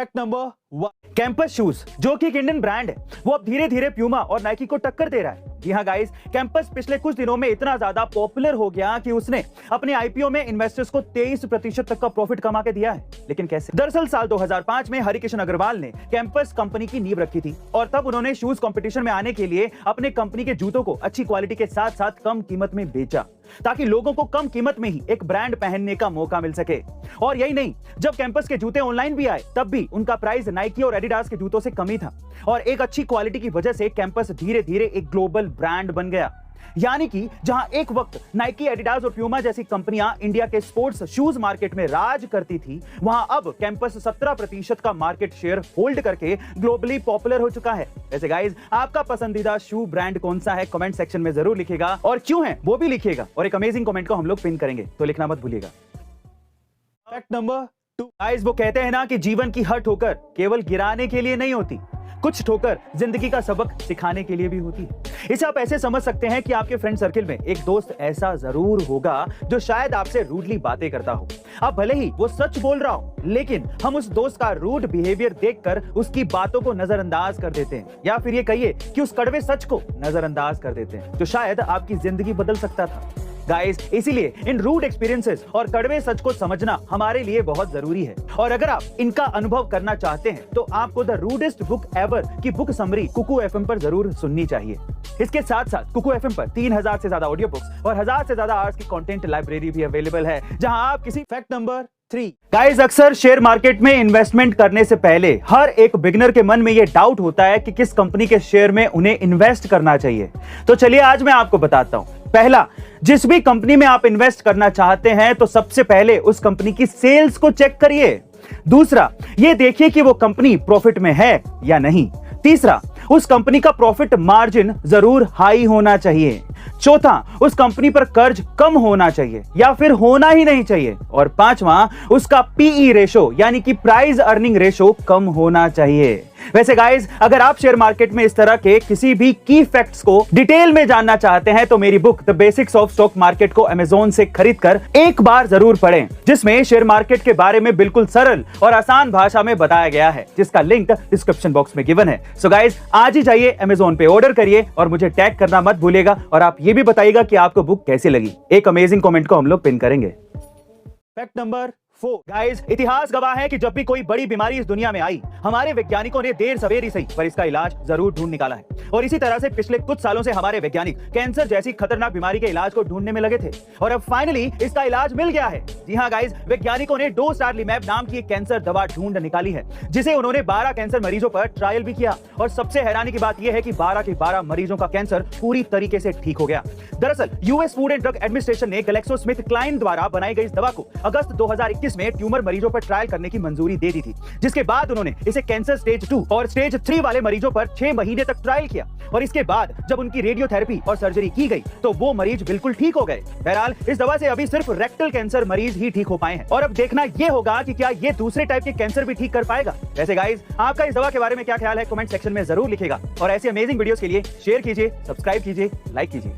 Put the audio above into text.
Fact number 1, campus shoes जो कि एक इंडियन ब्रांड है, वो अब धीरे धीरे प्यूमा और नाइकी को टक्कर दे रहा है। जी हाँ गाइस, कैंपस पिछले कुछ दिनों में इतना ज्यादा पॉपुलर हो गया कि उसने अपने आईपीओ में इन्वेस्टर्स को 23% तक का प्रॉफिट कमा के दिया है। लेकिन कैसे? दरअसल साल 2005 में हरिकिशन अग्रवाल ने कैंपस कंपनी की नींव रखी थी और तब उन्होंने शूज कंपटीशन में आने के लिए अपने कंपनी के जूतों को अच्छी क्वालिटी के साथ साथ कम कीमत में बेचा, ताकि लोगों को कम कीमत में ही एक ब्रांड पहनने का मौका मिल सके। और यही नहीं, जब कैंपस के जूते ऑनलाइन भी आए तब भी उनका प्राइस नाइकी और एडिडास के जूतों से कम ही था और एक अच्छी क्वालिटी की वजह से कैंपस धीरे धीरे एक ग्लोबल ब्रांड बन गया। यानी कि जहां एक वक्त नाइकी, एडिडास और प्यूमा जैसी कंपनियां इंडिया के स्पोर्ट्स शूज मार्केट में राज करती थी, वहां अब कैंपस 17% का मार्केट शेयर होल्ड करके ग्लोबली पॉपुलर हो चुका है। वैसे गाइस, आपका पसंदीदा शू ब्रांड कौन सा है? कमेंट सेक्शन में जरूर लिखिएगा और क्यों है वो भी लिखिएगा और एक अमेजिंग कमेंट को हम लोग पिन करेंगे, तो लिखना मत भूलिएगा। फैक्ट नंबर 2, गाइस वो कहते हैं ना कि जीवन की हर ठोकर केवल गिराने के लिए नहीं होती, कुछ ठोकर जिंदगी का सबक सिखाने के लिए भी होती है। इसे आप ऐसे समझ सकते हैं कि आपके फ्रेंड सर्किल में एक दोस्त ऐसा जरूर होगा जो शायद आपसे रूडली बातें करता हो। अब भले ही वो सच बोल रहा हो, लेकिन हम उस दोस्त का रूड बिहेवियर देखकर उसकी बातों को नजरअंदाज कर देते हैं, या फिर ये कहिए कि उस कड़वे सच को नजरअंदाज कर देते हैं जो शायद आपकी जिंदगी बदल सकता था। गाइस, इसीलिए इन रूड एक्सपीरियंसेस और कड़वे सच को समझना हमारे लिए बहुत जरूरी है। और अगर आप इनका अनुभव करना चाहते हैं तो आपको द रूडेस्ट बुक एवर की बुक समरी कुकू एफएम पर जरूर सुननी चाहिए। इसके साथ साथ कुकू एफएम पर 3000 से ज्यादा ऑडियो बुक्स और 1000 से ज्यादा आवर्स की कंटेंट लाइब्रेरी भी अवेलेबल है, जहां आप किसी फैक्ट नंबर 3, गाइस अक्सर शेयर मार्केट में इन्वेस्टमेंट करने से पहले हर एक बिगिनर के मन में यह डाउट होता है कि किस कंपनी के शेयर में उन्हें इन्वेस्ट करना चाहिए। तो चलिए आज मैं आपको बताता हूं। पहला, जिस भी कंपनी में आप इन्वेस्ट करना चाहते हैं तो सबसे पहले उस कंपनी की सेल्स को चेक करिए। दूसरा, यह देखिए कि वो कंपनी प्रॉफिट में है या नहीं। तीसरा, उस कंपनी का प्रॉफिट मार्जिन जरूर हाई होना चाहिए। चौथा, उस कंपनी पर कर्ज कम होना चाहिए या फिर होना ही नहीं चाहिए। और पांचवा, उसका पीई रेशो यानी कि प्राइस अर्निंग रेशो कम होना चाहिए। वैसे गाइस, अगर आप शेयर मार्केट में इस तरह के किसी भी की फैक्ट्स को डिटेल में जानना चाहते हैं तो मेरी book the basics of stock market को अमेज़न से खरीदकर एक बार जरूर पढ़ें, जिसमें शेयर मार्केट के बारे में बिल्कुल सरल और आसान भाषा में बताया गया है, जिसका लिंक डिस्क्रिप्शन बॉक्स में गिवन है। सो गाइस, आज ही जाइए अमेज़न पे ऑर्डर करिए और मुझे टैग करना मत भूलिएगा और आप ये भी बताइएगा कि आपको बुक कैसी लगी। एक अमेजिंग कमेंट को हम लोग पिन करेंगे। फैक्ट नंबर 4, गाइस इतिहास गवाह है कि जब भी कोई बड़ी बीमारी इस दुनिया में आई, हमारे वैज्ञानिकों ने देर सवेर ही सही पर इसका इलाज जरूर ढूंढ निकाला है। और इसी तरह से पिछले कुछ सालों से हमारे वैज्ञानिक कैंसर जैसी खतरनाक बीमारी के इलाज को ढूंढने में लगे थे और अब फाइनली इसका इलाज मिल गया है। जी हाँ गाइस, वैज्ञानिकों ने डोस्टारलीमैब नाम की एक कैंसर दवा ढूंढ निकाली है, जिसे उन्होंने 12 कैंसर मरीजों पर ट्रायल भी किया और सबसे हैरानी की बात यह है कि 12 के 12 मरीजों का कैंसर पूरी तरीके से ठीक हो गया। दरअसल US food and drug administration ने GlaxoSmithKline द्वारा बनाई गई इस दवा को अगस्त 2021 में ट्यूमर मरीजों पर ट्रायल करने की मंजूरी दे दी थी, जिसके बाद उन्होंने इसे कैंसर स्टेज 2 और स्टेज 3 वाले मरीजों पर 6 महीने तक ट्रायल किया और इसके बाद जब उनकी रेडियोथेरेपी और सर्जरी की गई तो वो मरीज बिल्कुल ठीक हो गए। बहरहाल, इस दवा से अभी सिर्फ रेक्टल कैंसर मरीज ही ठीक हो पाए हैं और अब देखना यह होगा कि क्या ये दूसरे टाइप के कैंसर भी ठीक कर पाएगा। वैसे गाइस, आपका इस दवा के बारे में क्या ख्याल है? कमेंट सेक्शन में जरूर लिखेगा और ऐसी अमेजिंग वीडियोस के लिए शेयर कीजिए, सब्सक्राइब कीजिए, लाइक कीजिए।